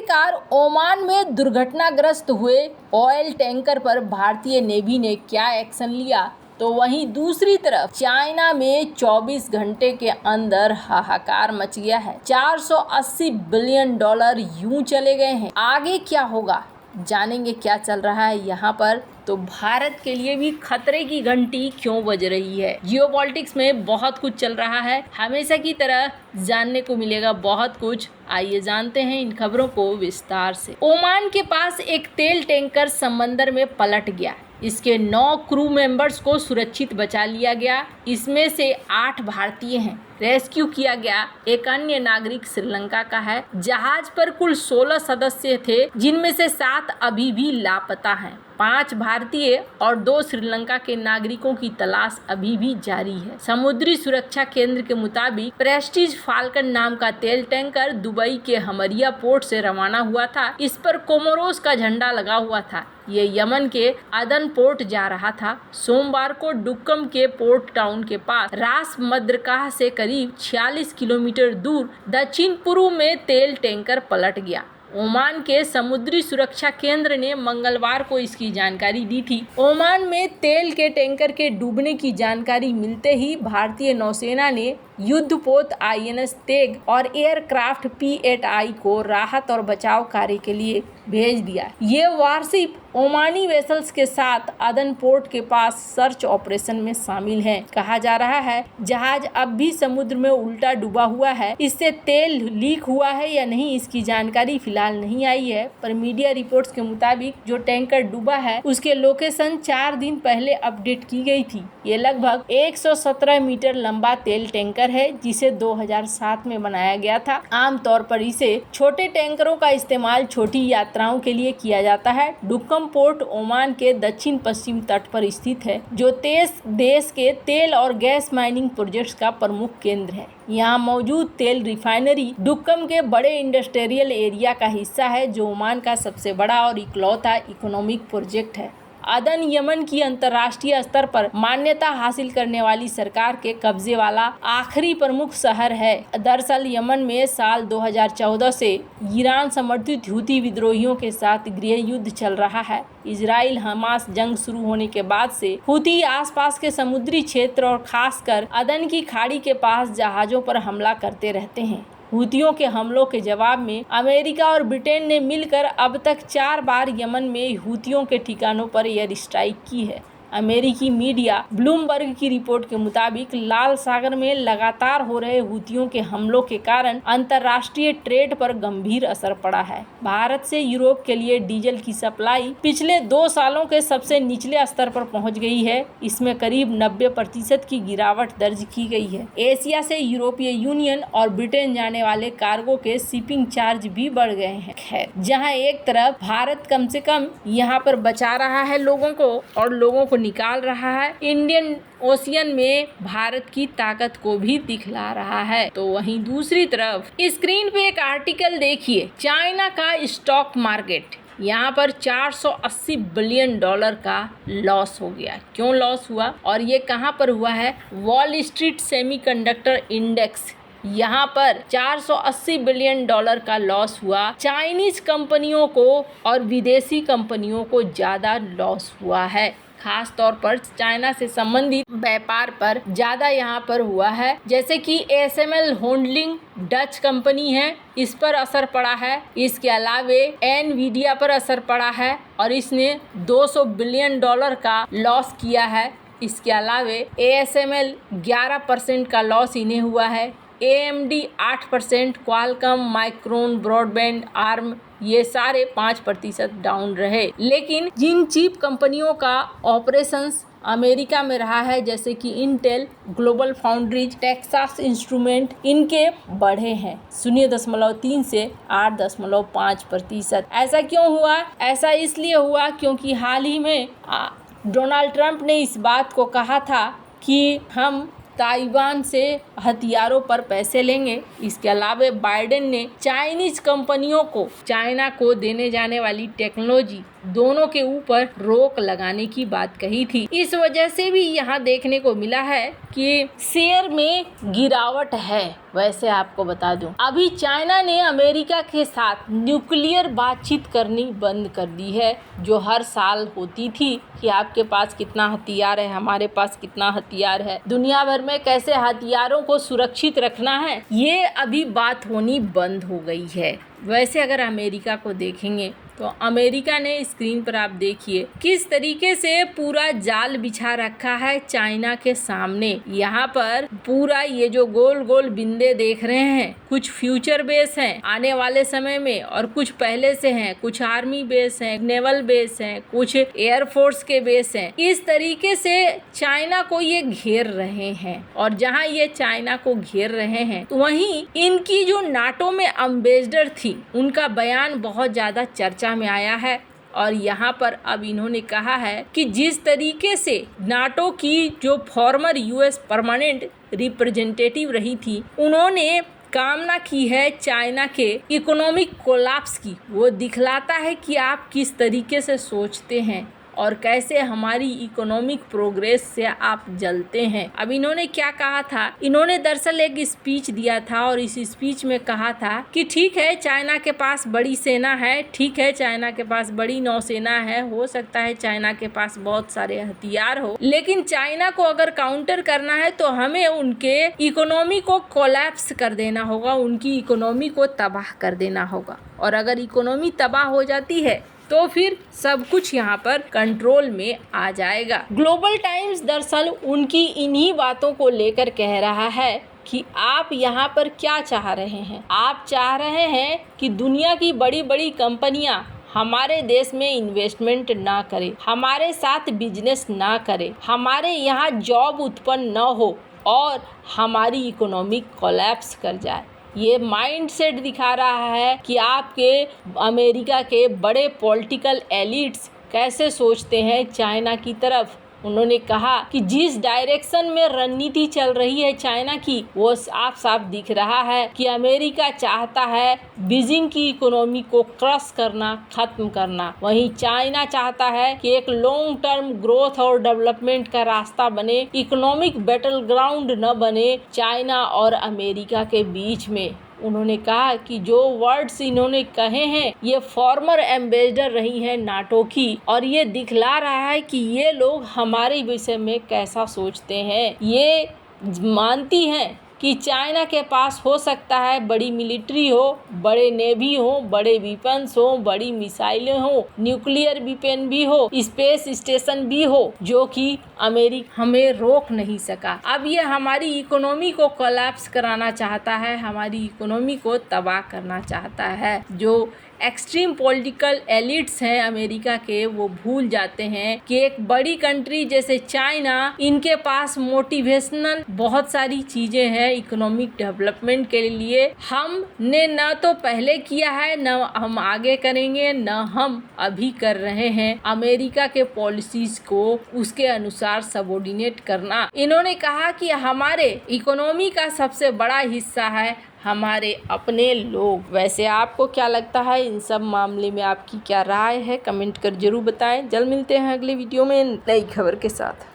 आखिरकार ओमान में दुर्घटनाग्रस्त हुए ऑयल टैंकर पर भारतीय नेवी ने क्या एक्शन लिया, तो वहीं दूसरी तरफ चाइना में 24 घंटे के अंदर हाहाकार मच गया है। 480 बिलियन डॉलर यूं चले गए हैं। आगे क्या होगा, जानेंगे क्या चल रहा है यहाँ पर। तो भारत के लिए भी खतरे की घंटी क्यों बज रही है। जियोपॉलिटिक्स में बहुत कुछ चल रहा है, हमेशा की तरह जानने को मिलेगा बहुत कुछ। आइए जानते हैं इन खबरों को विस्तार से। ओमान के पास एक तेल टैंकर समंदर में पलट गया। इसके 9 क्रू मेंबर्स को सुरक्षित बचा लिया गया। इसमें से 8 भारतीय हैं। रेस्क्यू किया गया। एक अन्य नागरिक श्रीलंका का है। जहाज पर कुल 16 सदस्य थे, जिनमें से 7 अभी भी लापता हैं। 5 भारतीय और 2 श्रीलंका के नागरिकों की तलाश अभी भी जारी है। समुद्री सुरक्षा केंद्र के मुताबिक प्रेस्टीज फाल्कन नाम का तेल टैंकर दुबई के हमरिया पोर्ट से रवाना हुआ था। इस पर कोमोरोस का झंडा लगा हुआ था। ये यमन के अदन पोर्ट जा रहा था। सोमवार को डुक्कम के पोर्ट टाउन के पास रास मद्रकाह से करीब 46 किलोमीटर दूर दक्षिण पूर्व में तेल टैंकर पलट गया। ओमान के समुद्री सुरक्षा केंद्र ने मंगलवार को इसकी जानकारी दी थी। ओमान में तेल के टैंकर के डूबने की जानकारी मिलते ही भारतीय नौसेना ने युद्धपोत INS तेग और एयरक्राफ्ट P-8I को राहत और बचाव कार्य के लिए भेज दिया। ये वारशिप ओमानी वेसल्स के साथ अदन पोर्ट के पास सर्च ऑपरेशन में शामिल हैं। कहा जा रहा है जहाज अब भी समुद्र में उल्टा डूबा हुआ है। इससे तेल लीक हुआ है या नहीं, इसकी जानकारी फिलहाल नहीं आई है, पर मीडिया रिपोर्ट्स के मुताबिक जो टैंकर डूबा है उसके लोकेशन 4 दिन पहले अपडेट की गई थी। ये लगभग 117 मीटर लंबा तेल टैंकर है, जिसे 2007 में बनाया गया था। आमतौर पर इसे छोटे टैंकरों का इस्तेमाल छोटी यात्राओं के लिए किया जाता है। डुक्कम पोर्ट ओमान के दक्षिण पश्चिम तट पर स्थित है, जो देश के तेल और गैस माइनिंग प्रोजेक्ट्स का प्रमुख केंद्र है। यहाँ मौजूद तेल रिफाइनरी डुक्कम के बड़े इंडस्ट्रियल एरिया का हिस्सा है, जो ओमान का सबसे बड़ा और इकलौता इकोनॉमिक प्रोजेक्ट है। अदन यमन की अंतर्राष्ट्रीय स्तर पर मान्यता हासिल करने वाली सरकार के कब्जे वाला आखिरी प्रमुख शहर है। दरअसल यमन में साल 2014 से ईरान समर्थित हूती विद्रोहियों के साथ गृह युद्ध चल रहा है। इजराइल हमास जंग शुरू होने के बाद से हूती आसपास के समुद्री क्षेत्र और खासकर अदन की खाड़ी के पास जहाजों पर हमला करते रहते हैं। हूतियों के हमलों के जवाब में अमेरिका और ब्रिटेन ने मिलकर अब तक 4 बार यमन में हूतियों के ठिकानों पर एयर स्ट्राइक की है। अमेरिकी मीडिया ब्लूमबर्ग की रिपोर्ट के मुताबिक लाल सागर में लगातार हो रहे हूतियों के हमलों के कारण अंतर्राष्ट्रीय ट्रेड पर गंभीर असर पड़ा है। भारत से यूरोप के लिए डीजल की सप्लाई पिछले 2 सालों के सबसे निचले स्तर पर पहुंच गई है। इसमें करीब 90% की गिरावट दर्ज की गई है। एशिया से यूरोपीय यूनियन और ब्रिटेन जाने वाले कार्गो के शिपिंग चार्ज भी बढ़ गए हैं। खैर, जहाँ एक तरफ भारत कम से कम यहाँ पर बचा रहा है लोगों को और लोगों को निकाल रहा है, इंडियन ओशियन में भारत की ताकत को भी दिखला रहा है। तो वहीं दूसरी तरफ स्क्रीन पे एक आर्टिकल देखिए, चाइना का स्टॉक मार्केट, यहाँ पर 480 बिलियन डॉलर का लॉस हो गया। क्यों लॉस हुआ और ये कहाँ पर हुआ है? वॉल स्ट्रीट सेमीकंडक्टर इंडेक्स, यहाँ पर 480 बिलियन डॉलर का लॉस हुआ। चाइनीज कंपनियों को और विदेशी कंपनियों को ज़्यादा लॉस हुआ है। खास तौर पर चाइना से संबंधित व्यापार पर ज़्यादा यहाँ पर हुआ है। जैसे कि ASML होल्डिंग डच कंपनी है, इस पर असर पड़ा है। इसके अलावे एनवीडिया पर असर पड़ा है और इसने 200 बिलियन डॉलर का लॉस किया है। इसके अलावे ASML 11% का लॉस इन्हें हुआ है। AMD 8%, Qualcomm, micron, broadband, arm ये सारे 5% डाउन रहे। लेकिन जिन चीप कंपनियों का ऑपरेशंस अमेरिका में रहा है, जैसे कि Intel, global foundries, Texas instrument, इनके बढ़े हैं 0.3 से 8.5%। ऐसा क्यों हुआ? ऐसा इसलिए हुआ क्योंकि हाल ही में डोनाल्ड ट्रंप ने इस बात को कहा था कि हम ताइवान से हथियारों पर पैसे लेंगे। इसके अलावा बाइडेन ने चाइनीज कंपनियों को चाइना को देने जाने वाली टेक्नोलॉजी दोनों के ऊपर रोक लगाने की बात कही थी। इस वजह से भी यहाँ देखने को मिला है कि शेयर में गिरावट है। वैसे आपको बता दूं, अभी चाइना ने अमेरिका के साथ न्यूक्लियर बातचीत करनी बंद कर दी है, जो हर साल होती थी कि आपके पास कितना हथियार है, हमारे पास कितना हथियार है, दुनिया भर में कैसे हथियारों को सुरक्षित रखना है, ये अभी बात होनी बंद हो गई है। वैसे अगर अमेरिका को देखेंगे तो अमेरिका ने स्क्रीन पर आप देखिए किस तरीके से पूरा जाल बिछा रखा है चाइना के सामने। यहाँ पर पूरा ये जो गोल गोल बिंदे देख रहे हैं, कुछ फ्यूचर बेस हैं आने वाले समय में और कुछ पहले से हैं, कुछ आर्मी बेस हैं, नेवल बेस हैं, कुछ एयरफोर्स के बेस हैं। इस तरीके से चाइना को ये घेर रहे हैं और जहाँ ये चाइना को घेर रहे हैं तो वहीं इनकी जो नाटो में एम्बेसडर थी, उनका बयान बहुत ज्यादा चर्चा में आया है। और यहाँ पर अब इन्होंने कहा है कि जिस तरीके से नाटो की जो फॉर्मर यूएस परमानेंट रिप्रेजेंटेटिव रही थी, उन्होंने कामना की है चाइना के इकोनॉमिक कोलैप्स की। वो दिखलाता है कि आप किस तरीके से सोचते हैं और कैसे हमारी इकोनॉमिक प्रोग्रेस से आप जलते हैं। अब इन्होंने क्या कहा था, इन्होंने दरअसल एक स्पीच दिया था और इस स्पीच में कहा था कि ठीक है चाइना के पास बड़ी सेना है, ठीक है चाइना के पास बड़ी नौसेना है, हो सकता है चाइना के पास बहुत सारे हथियार हो, लेकिन चाइना को अगर काउंटर करना है तो हमें उनके इकोनॉमी को कोलैप्स कर देना होगा, उनकी इकोनॉमी को तबाह कर देना होगा। और अगर इकोनॉमी तबाह हो जाती है तो फिर सब कुछ यहाँ पर कंट्रोल में आ जाएगा। ग्लोबल टाइम्स दरअसल उनकी इन्हीं बातों को लेकर कह रहा है कि आप यहाँ पर क्या चाह रहे हैं। आप चाह रहे हैं कि दुनिया की बड़ी बड़ी कंपनियाँ हमारे देश में इन्वेस्टमेंट ना करें, हमारे साथ बिजनेस ना करें, हमारे यहाँ जॉब उत्पन्न न हो और हमारी इकोनॉमी कोलैप्स कर जाए। ये माइंडसेट दिखा रहा है कि आपके अमेरिका के बड़े पॉलिटिकल एलिट्स कैसे सोचते हैं चाइना की तरफ। उन्होंने कहा कि जिस डायरेक्शन में रणनीति चल रही है चाइना की, वो साफ साफ दिख रहा है कि अमेरिका चाहता है बीजिंग की इकोनॉमी को क्रश करना, खत्म करना। वहीं चाइना चाहता है कि एक लॉन्ग टर्म ग्रोथ और डेवलपमेंट का रास्ता बने, इकोनॉमिक बैटल ग्राउंड न बने चाइना और अमेरिका के बीच में। उन्होंने कहा कि जो वर्ड्स इन्होंने कहे हैं ये फॉर्मर एम्बेसडर रही हैं नाटो की, और ये दिखला रहा है कि ये लोग हमारे विषय में कैसा सोचते हैं। ये मानती हैं कि चाइना के पास हो सकता है बड़ी मिलिट्री हो, बड़े नेवी हो, बड़े वेपन्स हो, बड़ी मिसाइलें हो, न्यूक्लियर वेपन भी हो, स्पेस स्टेशन भी हो, जो कि अमेरिका हमें रोक नहीं सका। अब ये हमारी इकोनॉमी को कोलैप्स कराना चाहता है, हमारी इकोनॉमी को तबाह करना चाहता है। जो एक्सट्रीम पॉलिटिकल एलिट्स हैं अमेरिका के, वो भूल जाते हैं कि एक बड़ी कंट्री जैसे चाइना, इनके पास मोटिवेशनल बहुत सारी चीजें हैं इकोनॉमिक डेवलपमेंट के लिए। हमने न तो पहले किया है, न हम आगे करेंगे, न हम अभी कर रहे हैं अमेरिका के पॉलिसीज को उसके अनुसार सबऑर्डिनेट करना। इन्होंने कहा कि हमारे इकोनॉमी का सबसे बड़ा हिस्सा है हमारे अपने लोग। वैसे आपको क्या लगता है, इन सब मामले में आपकी क्या राय है, कमेंट कर जरूर बताएं। जल्द मिलते हैं अगले वीडियो में नई खबर के साथ।